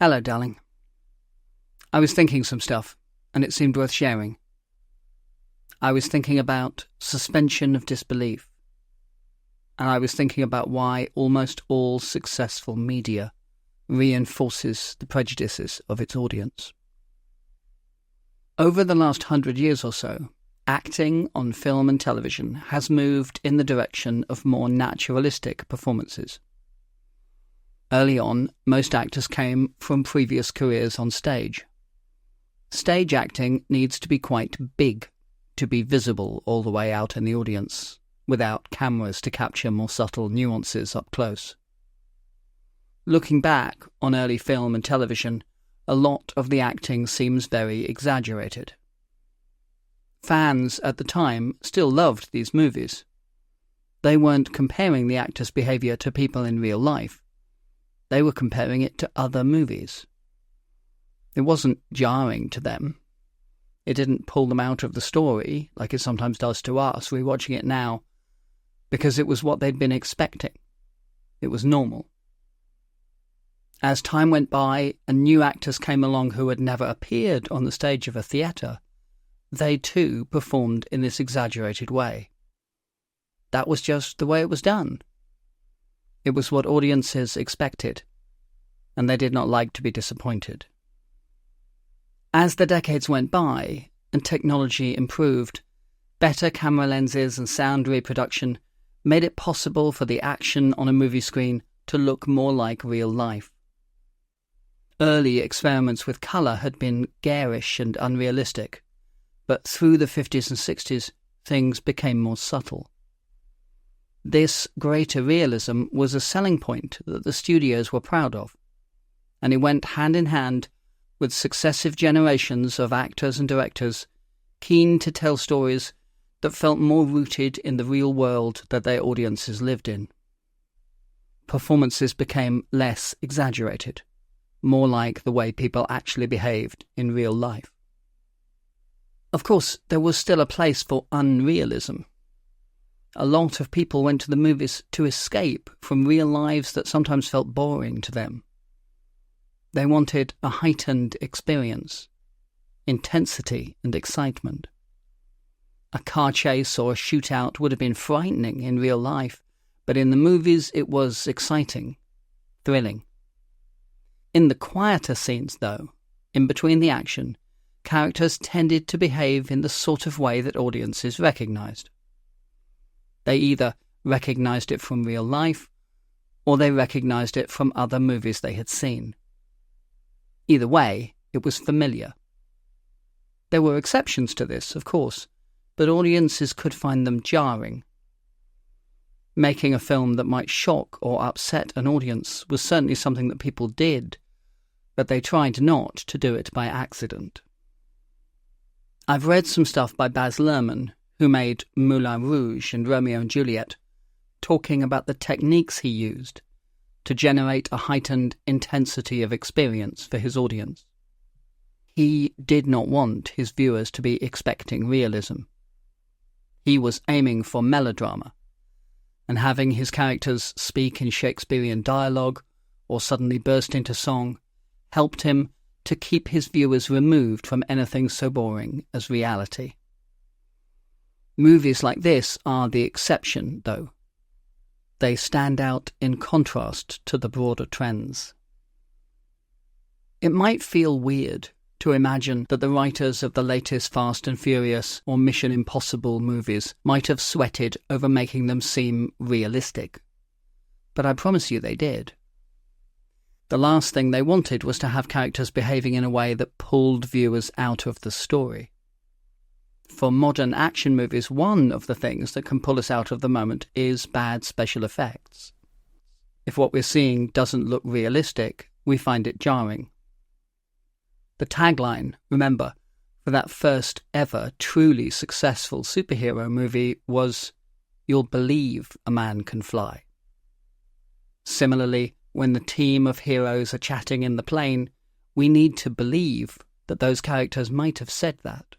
Hello, darling. I was thinking some stuff, and it seemed worth sharing. I was thinking about suspension of disbelief, and I was thinking about why almost all successful media reinforces the prejudices of its audience. Over the last 100 years or so, acting on film and television has moved in the direction of more naturalistic performances. Early on, most actors came from previous careers on stage. Stage acting needs to be quite big to be visible all the way out in the audience, without cameras to capture more subtle nuances up close. Looking back on early film and television, a lot of the acting seems very exaggerated. Fans at the time still loved these movies. They weren't comparing the actors' behaviour to people in real life. They were comparing it to other movies. It wasn't jarring to them. It didn't pull them out of the story, like it sometimes does to us rewatching it now, because it was what they'd been expecting. It was normal. As time went by and new actors came along who had never appeared on the stage of a theatre, they too performed in this exaggerated way. That was just the way it was done. It was what audiences expected, and they did not like to be disappointed. As the decades went by and technology improved, better camera lenses and sound reproduction made it possible for the action on a movie screen to look more like real life. Early experiments with colour had been garish and unrealistic, but through the 50s and 60s, things became more subtle. This greater realism was a selling point that the studios were proud of, and it went hand in hand with successive generations of actors and directors keen to tell stories that felt more rooted in the real world that their audiences lived in. Performances became less exaggerated, more like the way people actually behaved in real life. Of course, there was still a place for unrealism. A lot of people went to the movies to escape from real lives that sometimes felt boring to them. They wanted a heightened experience, intensity and excitement. A car chase or a shootout would have been frightening in real life, but in the movies it was exciting, thrilling. In the quieter scenes, though, in between the action, characters tended to behave in the sort of way that audiences recognised. They either recognised it from real life, or they recognised it from other movies they had seen. Either way, it was familiar. There were exceptions to this, of course, but audiences could find them jarring. Making a film that might shock or upset an audience was certainly something that people did, but they tried not to do it by accident. I've read some stuff by Baz Luhrmann, who made Moulin Rouge and Romeo and Juliet, talking about the techniques he used to generate a heightened intensity of experience for his audience. He did not want his viewers to be expecting realism. He was aiming for melodrama, and having his characters speak in Shakespearean dialogue or suddenly burst into song helped him to keep his viewers removed from anything so boring as reality. Movies like this are the exception, though. They stand out in contrast to the broader trends. It might feel weird to imagine that the writers of the latest Fast and Furious or Mission Impossible movies might have sweated over making them seem realistic. But I promise you they did. The last thing they wanted was to have characters behaving in a way that pulled viewers out of the story. For modern action movies, one of the things that can pull us out of the moment is bad special effects. If what we're seeing doesn't look realistic, we find it jarring. The tagline, remember, for that first ever truly successful superhero movie was, "You'll believe a man can fly." Similarly, when the team of heroes are chatting in the plane, we need to believe that those characters might have said that.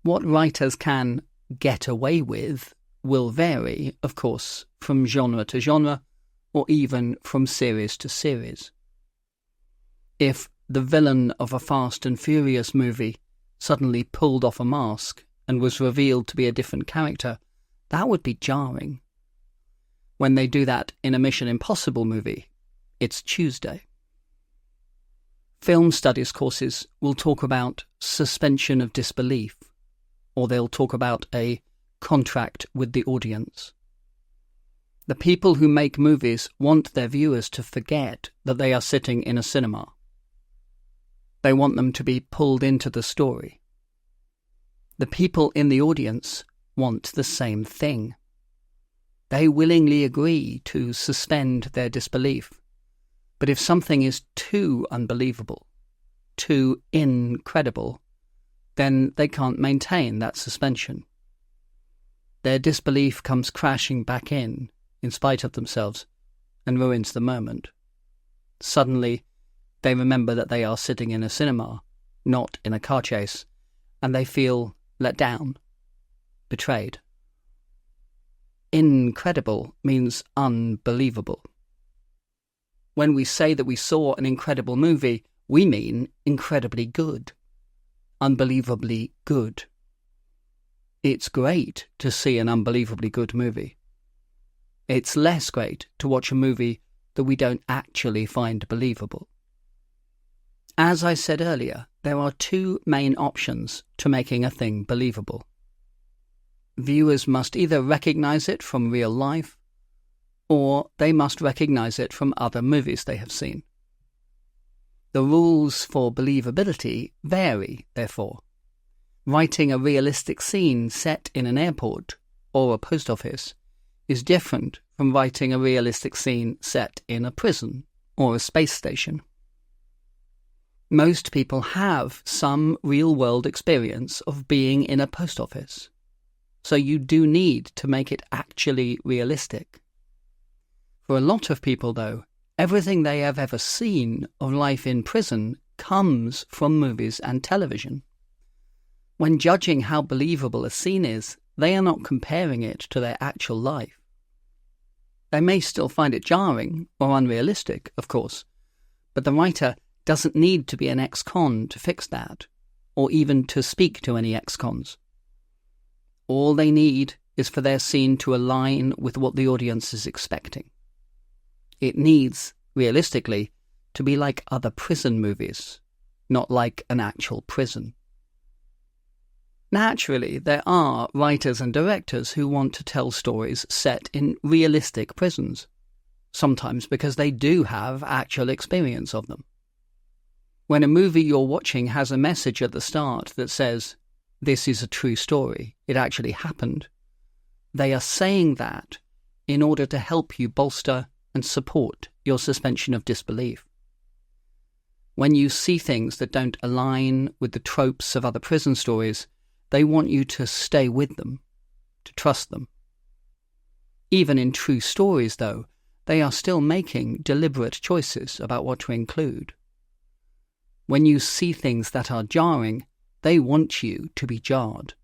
What writers can get away with will vary, of course, from genre to genre, or even from series to series. If the villain of a Fast and Furious movie suddenly pulled off a mask and was revealed to be a different character, that would be jarring. When they do that in a Mission Impossible movie, it's Tuesday. Film studies courses will talk about suspension of disbelief, or they'll talk about a contract with the audience. The people who make movies want their viewers to forget that they are sitting in a cinema. They want them to be pulled into the story. The people in the audience want the same thing. They willingly agree to suspend their disbelief. But if something is too unbelievable, too incredible, then they can't maintain that suspension. Their disbelief comes crashing back in spite of themselves, and ruins the moment. Suddenly, they remember that they are sitting in a cinema, not in a car chase, and they feel let down, betrayed. Incredible means unbelievable. When we say that we saw an incredible movie, we mean incredibly good, unbelievably good. It's great to see an unbelievably good movie. It's less great to watch a movie that we don't actually find believable. As I said earlier, there are two main options to making a thing believable. Viewers must either recognize it from real life, or they must recognize it from other movies they have seen. The rules for believability vary, therefore. Writing a realistic scene set in an airport or a post office is different from writing a realistic scene set in a prison or a space station. Most people have some real-world experience of being in a post office, so you do need to make it actually realistic. For a lot of people, though, everything they have ever seen of life in prison comes from movies and television. When judging how believable a scene is, they are not comparing it to their actual life. They may still find it jarring or unrealistic, of course, but the writer doesn't need to be an ex-con to fix that, or even to speak to any ex-cons. All they need is for their scene to align with what the audience is expecting. It needs, realistically, to be like other prison movies, not like an actual prison. Naturally, there are writers and directors who want to tell stories set in realistic prisons, sometimes because they do have actual experience of them. When a movie you're watching has a message at the start that says, "This is a true story, it actually happened," they are saying that in order to help you bolster and support your suspension of disbelief. When you see things that don't align with the tropes of other prison stories, they want you to stay with them, to trust them. Even in true stories, though, they are still making deliberate choices about what to include. When you see things that are jarring, they want you to be jarred.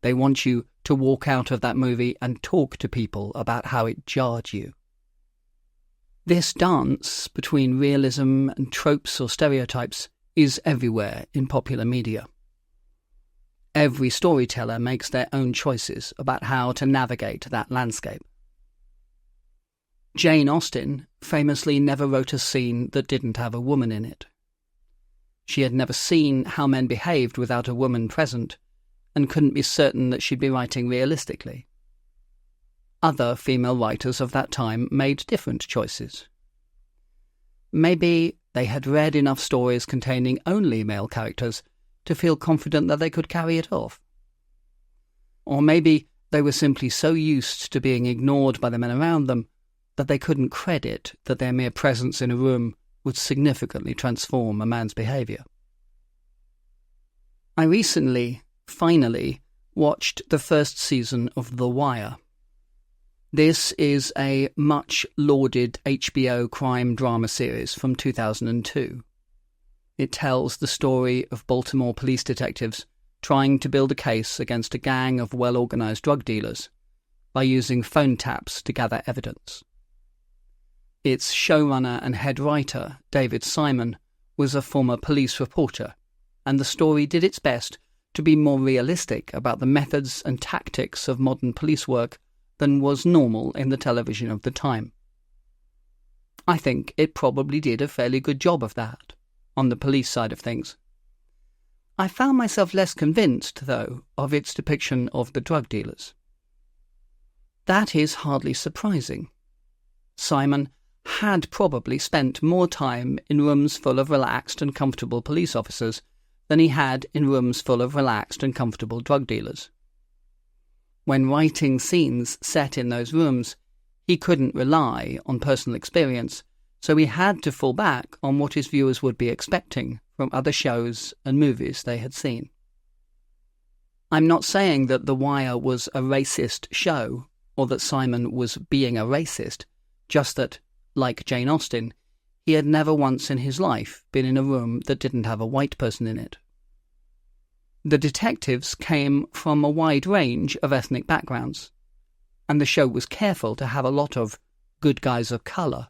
They want you to walk out of that movie and talk to people about how it jarred you. This dance between realism and tropes or stereotypes is everywhere in popular media. Every storyteller makes their own choices about how to navigate that landscape. Jane Austen famously never wrote a scene that didn't have a woman in it. She had never seen how men behaved without a woman present, and couldn't be certain that she'd be writing realistically. Other female writers of that time made different choices. Maybe they had read enough stories containing only male characters to feel confident that they could carry it off. Or maybe they were simply so used to being ignored by the men around them that they couldn't credit that their mere presence in a room would significantly transform a man's behaviour. I recently, finally, watched the first season of The Wire. This is a much-lauded HBO crime drama series from 2002. It tells the story of Baltimore police detectives trying to build a case against a gang of well-organised drug dealers by using phone taps to gather evidence. Its showrunner and head writer, David Simon, was a former police reporter, and the story did its best to be more realistic about the methods and tactics of modern police work than was normal in the television of the time. I think it probably did a fairly good job of that, on the police side of things. I found myself less convinced, though, of its depiction of the drug dealers. That is hardly surprising. Simon had probably spent more time in rooms full of relaxed and comfortable police officers than he had in rooms full of relaxed and comfortable drug dealers. When writing scenes set in those rooms, he couldn't rely on personal experience, so he had to fall back on what his viewers would be expecting from other shows and movies they had seen. I'm not saying that The Wire was a racist show, or that Simon was being a racist, just that, like Jane Austen, he had never once in his life been in a room that didn't have a white person in it. The detectives came from a wide range of ethnic backgrounds, and the show was careful to have a lot of good guys of colour.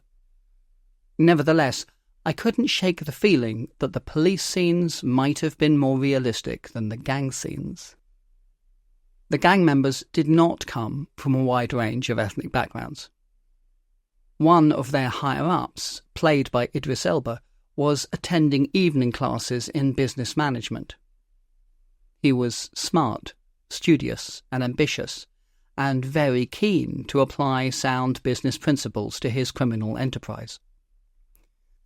Nevertheless, I couldn't shake the feeling that the police scenes might have been more realistic than the gang scenes. The gang members did not come from a wide range of ethnic backgrounds. One of their higher-ups, played by Idris Elba, was attending evening classes in business management. He was smart, studious, and ambitious, and very keen to apply sound business principles to his criminal enterprise.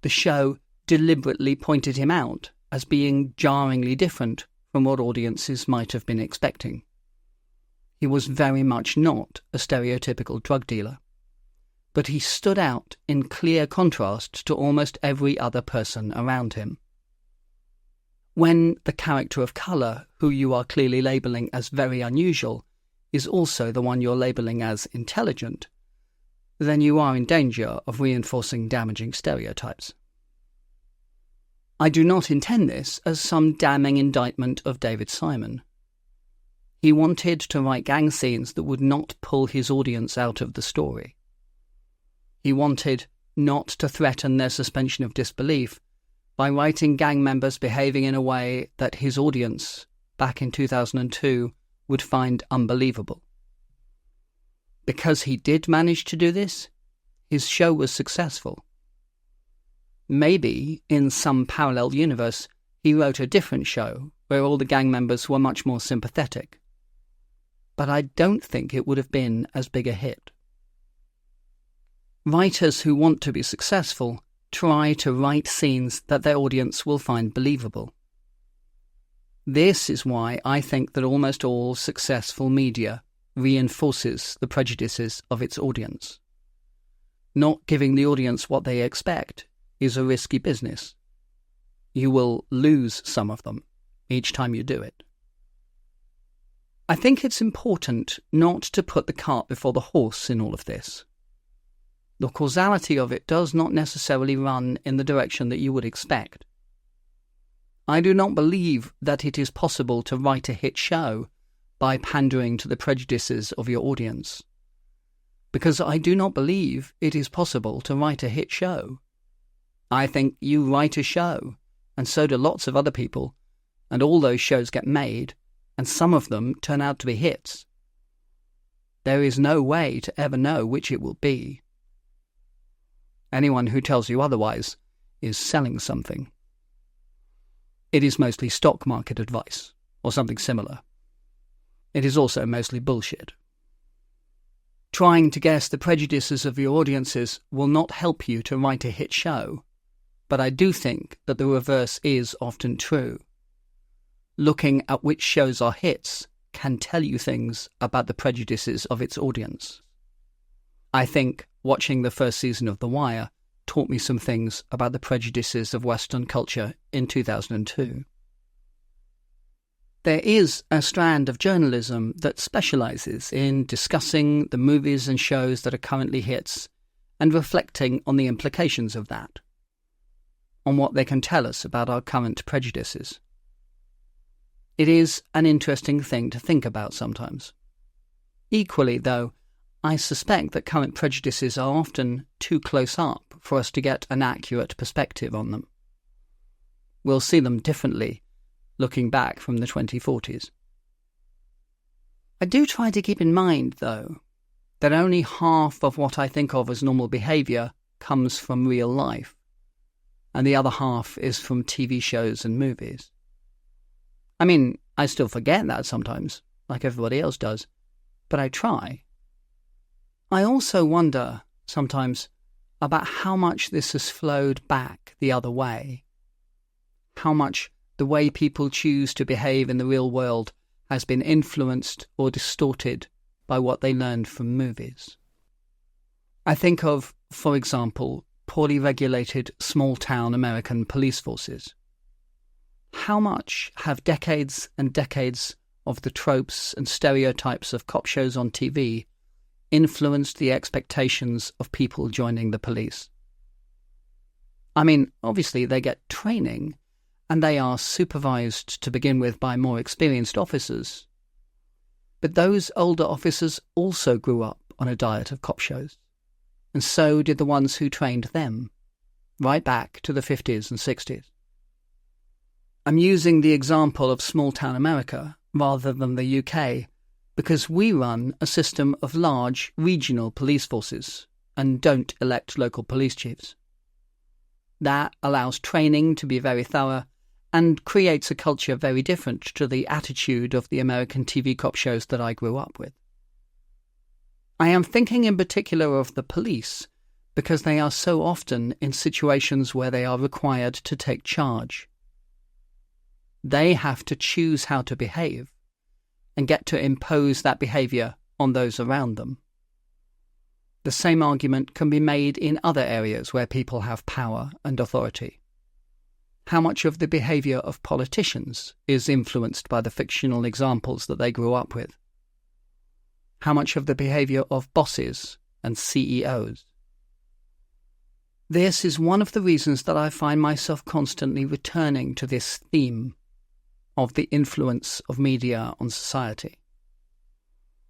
The show deliberately pointed him out as being jarringly different from what audiences might have been expecting. He was very much not a stereotypical drug dealer, but he stood out in clear contrast to almost every other person around him. When the character of colour, who you are clearly labelling as very unusual, is also the one you're labelling as intelligent, then you are in danger of reinforcing damaging stereotypes. I do not intend this as some damning indictment of David Simon. He wanted to write gang scenes that would not pull his audience out of the story. He wanted not to threaten their suspension of disbelief by writing gang members behaving in a way that his audience, back in 2002, would find unbelievable. Because he did manage to do this, his show was successful. Maybe, in some parallel universe, he wrote a different show where all the gang members were much more sympathetic. But I don't think it would have been as big a hit. Writers who want to be successful try to write scenes that their audience will find believable. This is why I think that almost all successful media reinforces the prejudices of its audience. Not giving the audience what they expect is a risky business. You will lose some of them each time you do it. I think it's important not to put the cart before the horse in all of this. The causality of it does not necessarily run in the direction that you would expect. I do not believe that it is possible to write a hit show by pandering to the prejudices of your audience, because I do not believe it is possible to write a hit show. I think you write a show, and so do lots of other people, and all those shows get made, and some of them turn out to be hits. There is no way to ever know which it will be. Anyone who tells you otherwise is selling something. It is mostly stock market advice, or something similar. It is also mostly bullshit. Trying to guess the prejudices of your audiences will not help you to write a hit show, but I do think that the reverse is often true. Looking at which shows are hits can tell you things about the prejudices of its audience. I think watching the first season of The Wire taught me some things about the prejudices of Western culture in 2002. There is a strand of journalism that specialises in discussing the movies and shows that are currently hits and reflecting on the implications of that, on what they can tell us about our current prejudices. It is an interesting thing to think about sometimes. Equally, though, I suspect that current prejudices are often too close up for us to get an accurate perspective on them. We'll see them differently looking back from the 2040s. I do try to keep in mind, though, that only half of what I think of as normal behaviour comes from real life, and the other half is from TV shows and movies. I mean, I still forget that sometimes, like everybody else does, but I try. I also wonder, sometimes, about how much this has flowed back the other way. How much the way people choose to behave in the real world has been influenced or distorted by what they learned from movies. I think of, for example, poorly regulated small-town American police forces. How much have decades and decades of the tropes and stereotypes of cop shows on TV influenced the expectations of people joining the police? I mean, obviously they get training, and they are supervised to begin with by more experienced officers. But those older officers also grew up on a diet of cop shows, and so did the ones who trained them, right back to the 50s and 60s. I'm using the example of small-town America rather than the UK because we run a system of large regional police forces and don't elect local police chiefs. That allows training to be very thorough and creates a culture very different to the attitude of the American TV cop shows that I grew up with. I am thinking in particular of the police because they are so often in situations where they are required to take charge. They have to choose how to behave and get to impose that behaviour on those around them. The same argument can be made in other areas where people have power and authority. How much of the behaviour of politicians is influenced by the fictional examples that they grew up with? How much of the behaviour of bosses and CEOs? This is one of the reasons that I find myself constantly returning to this theme of the influence of media on society.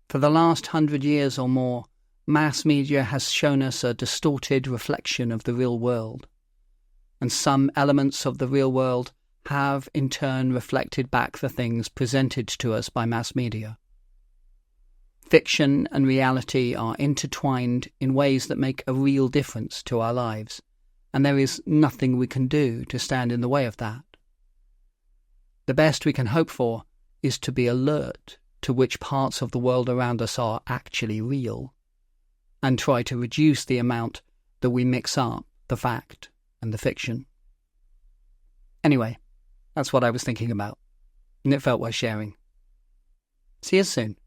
For the last 100 years or more, mass media has shown us a distorted reflection of the real world, and some elements of the real world have in turn reflected back the things presented to us by mass media. Fiction and reality are intertwined in ways that make a real difference to our lives, and there is nothing we can do to stand in the way of that. The best we can hope for is to be alert to which parts of the world around us are actually real, and try to reduce the amount that we mix up the fact and the fiction. Anyway, that's what I was thinking about, and it felt worth sharing. See you soon.